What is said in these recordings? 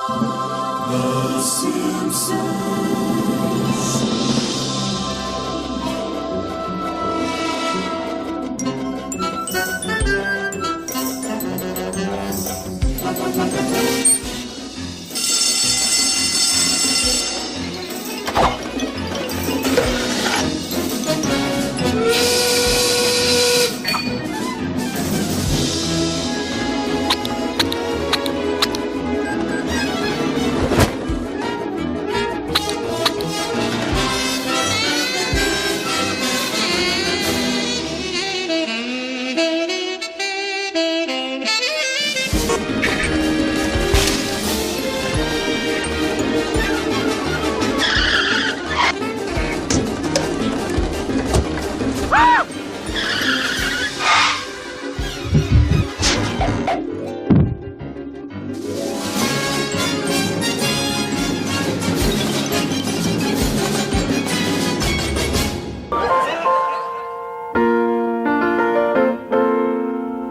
The Simpsons.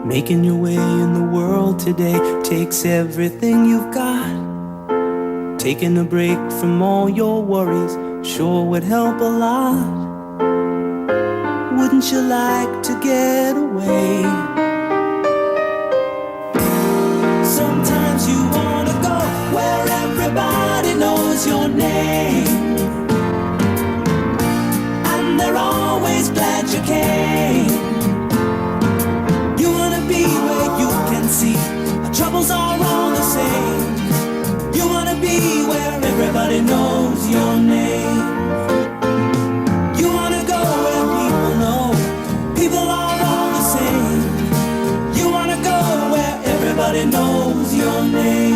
Making your way in the world today takes everything you've got. Taking a break from all your worries sure would help a lot. Wouldn't you like to get away? Sometimes you wanna go where everybody knows your name, and they're always glad you came. See, our troubles are all the same. You wanna be where everybody knows your name. You wanna go where people know people are all the same. You wanna go where everybody knows your name.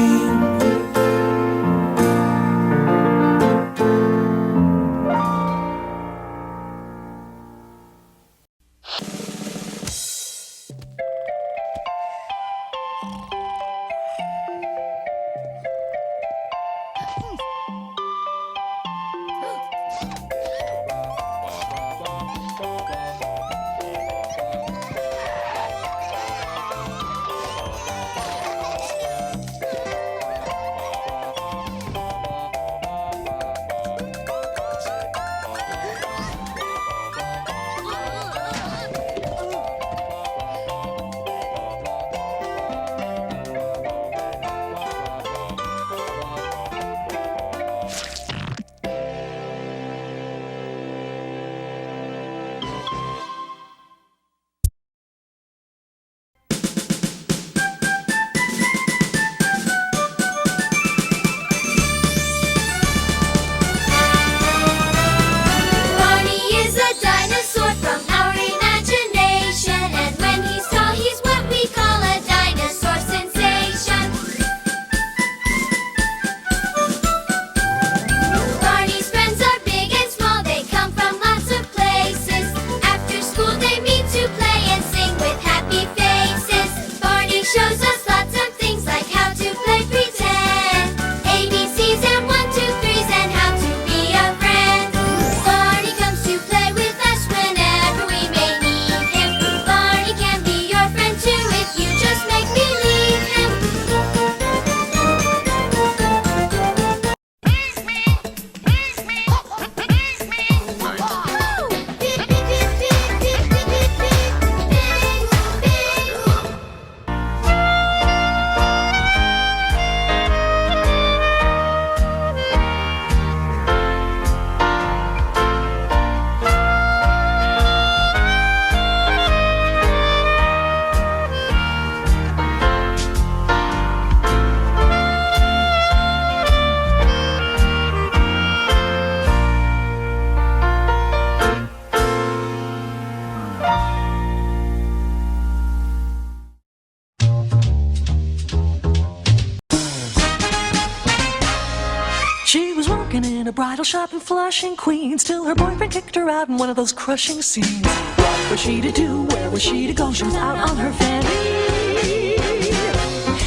She was working in a bridal shop in Flushing, Queens, till her boyfriend kicked her out in one of those crushing scenes. What was she to do? Where was she to go? She was out on her fanny.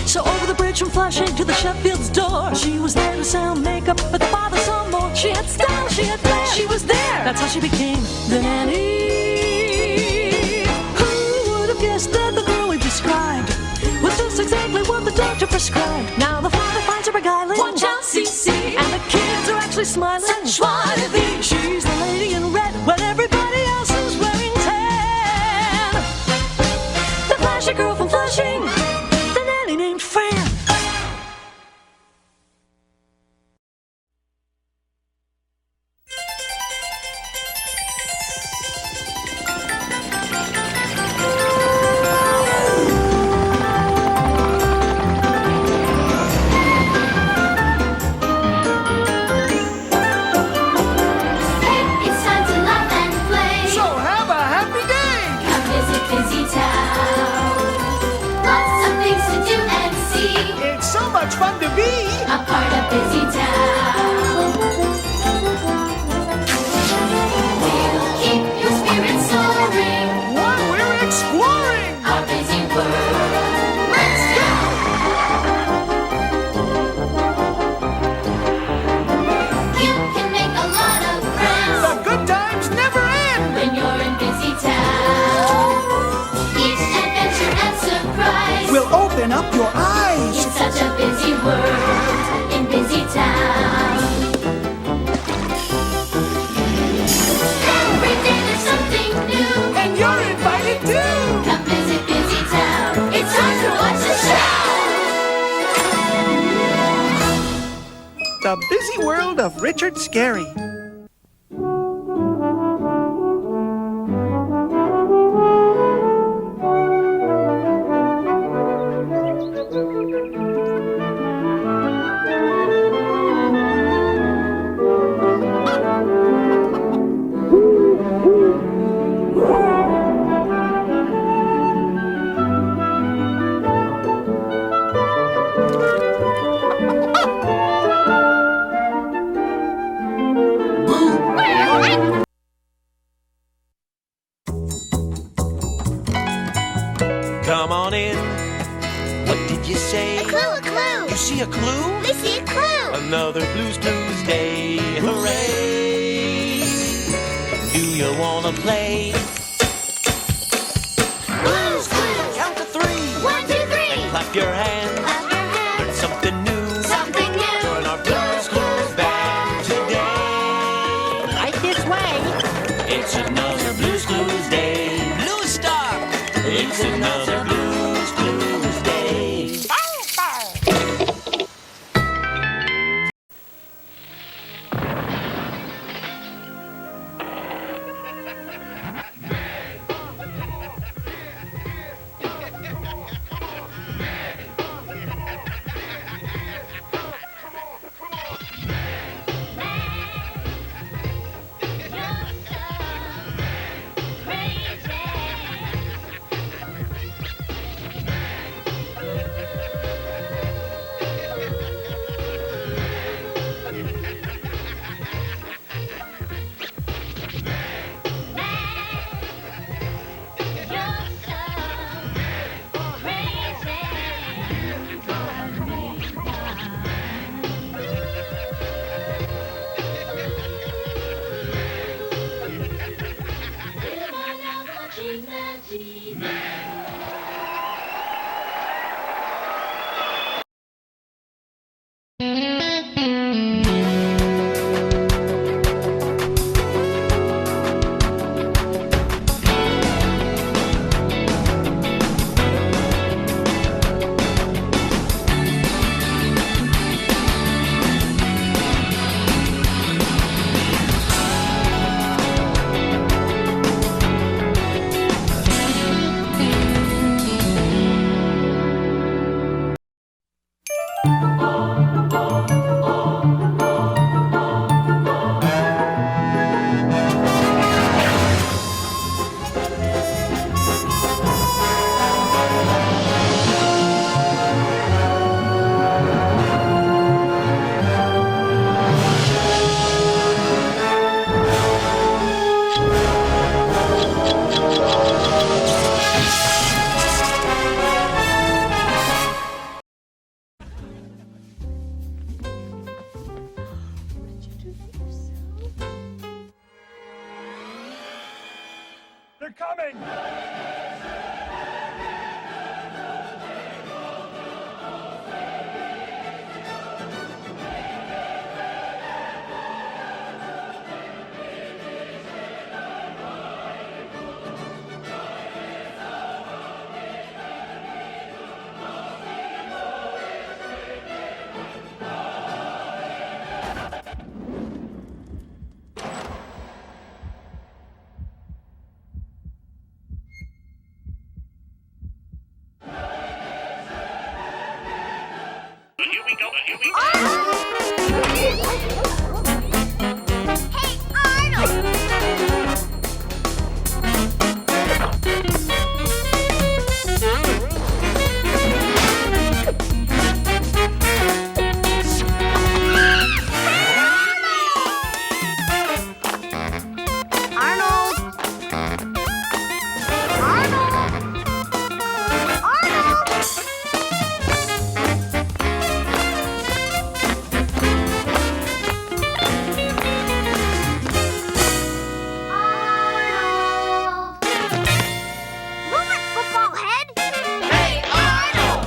So over the bridge from Flushing to the Sheffield's door, she was there to sell makeup, but the father saw more. She had style, she had flair, she was there. That's how she became the nanny. Who would have guessed that the girl we described was just exactly what the doctor doctor prescribed. Now the father finds her beguiling. Watch out, CC. And the kids are actually smiling. Such joie de vivre. She's the lady in red when everybody else is wearing tan. The flashy girl from Flushing, the nanny named Fran. It's time to laugh and play. So have a happy day! Come visit Busy Town. Lots of things to do and see. It's so much fun to be! A part of Busy Town. We'll keep your spirits soaring. While we're exploring! Our busy world. Let's go! You can make a lot of friends The good times never end! when you're in Busy Town. Each adventure and surprise. We'll open up your eyes! It's such a busy world in Busy Town. Every day there's something new. And you're invited too! Come visit Busy Town. It's time to watch the show. The busy world of Richard Scarry. Come on in. What did you say? A clue. You see a clue? We see a clue. Another Blues Clues day. Hooray! Do you wanna play? Blues Clues. Count to 3. 1, 2, 3. And clap your hands. Clap your hands. Learn something new. Something new. Join our Blues Clues band today. Right this way. It's another Blues Clues day. Blue Star. It's another Blues Clues day. They're coming! Hey, Arnold! Arnold! Arnold! Arnold! Arnold! Move it, football head! Hey, Arnold!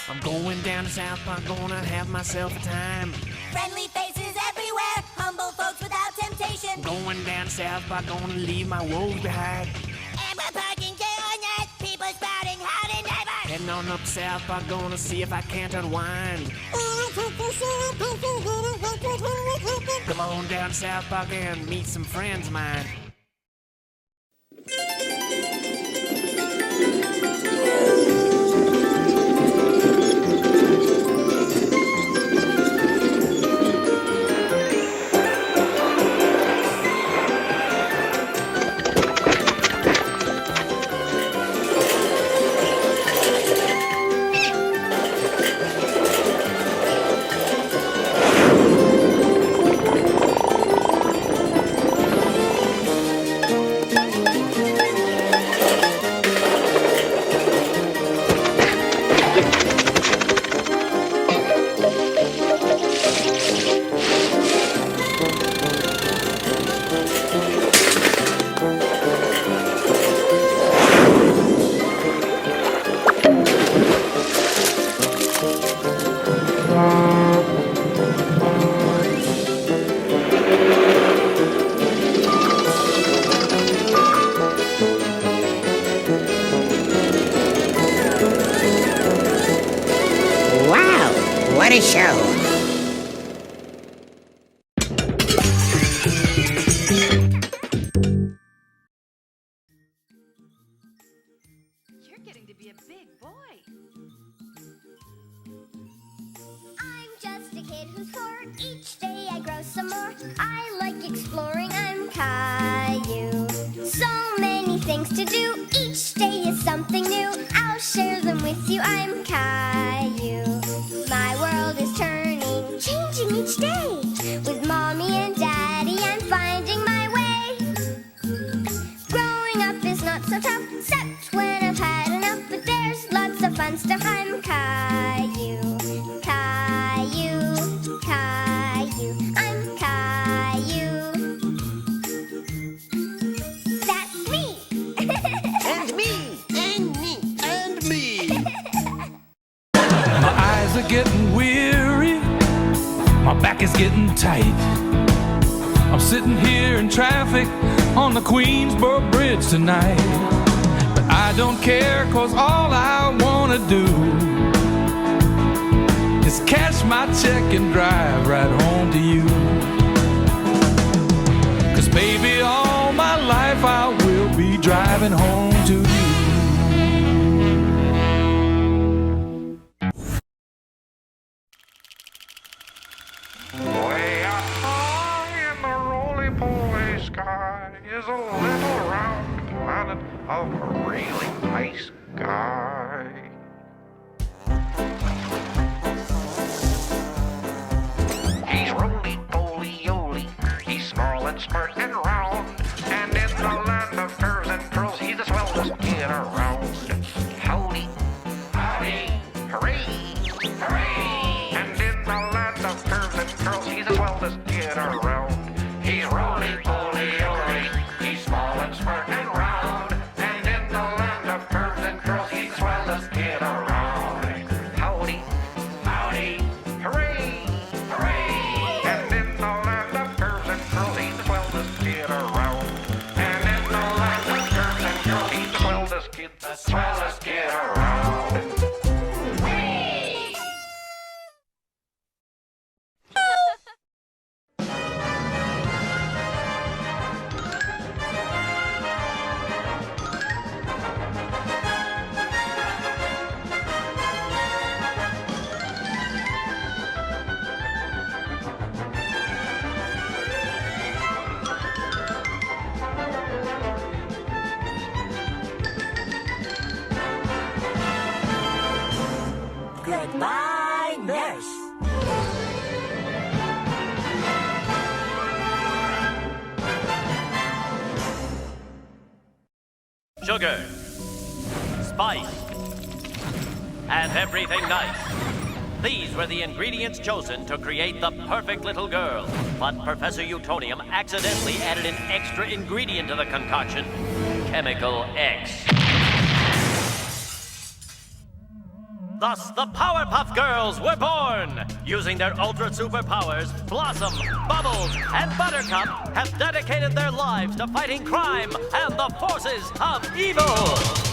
I'm going down to South Park, gonna have myself a time. Friendly faces everywhere, humble folks without temptation. Going down to South Park, gonna leave my woes behind. And we're parking day or night, people spouting howdy neighbor. Heading on up South Park, gonna see if I can't unwind. Come on down to South Park and meet some friends of mine. Wow, what a show! You're getting to be a big boy. I'm just a kid who's 4. Each day I grow some more. I like exploring. I'm Caillou. So many things to do. Each day is something new. I'll share them with you. I'm Caillou. My world is turning, changing each day. With mommy and daddy, I'm finding my way. Growing up is not so tough, except when I've had enough. But there's lots of fun stuff. I'm Caillou. Caillou, Caillou, I'm Caillou. That's me. And me! And me! And me! My eyes are getting weary, my back is getting tight. I'm sitting here in traffic on the Queensboro Bridge tonight. But I don't care, cause all I wanna do is cash my check and drive right home to you. Cause baby, all my life I will be driving home to you. Way up high in the roly-poly sky is a little round planet of a really nice guy. He's roly-poly-oly, he's small and smart and round, and in the land of curves and curls, he's the swellest kid around. Howdy, howdy, hooray, hooray! And in the land of curves and curls, he's the swellest kid around. He's roly-poly-oly, he's small and smart and round, and in sugar, spice, and everything nice. These were the ingredients chosen to create the perfect little girl. But Professor Utonium accidentally added an extra ingredient to the concoction, Chemical X. Thus, the Powerpuff Girls were born! Using their ultra superpowers, Blossom, Bubbles, and Buttercup have dedicated their lives to fighting crime and the forces of evil!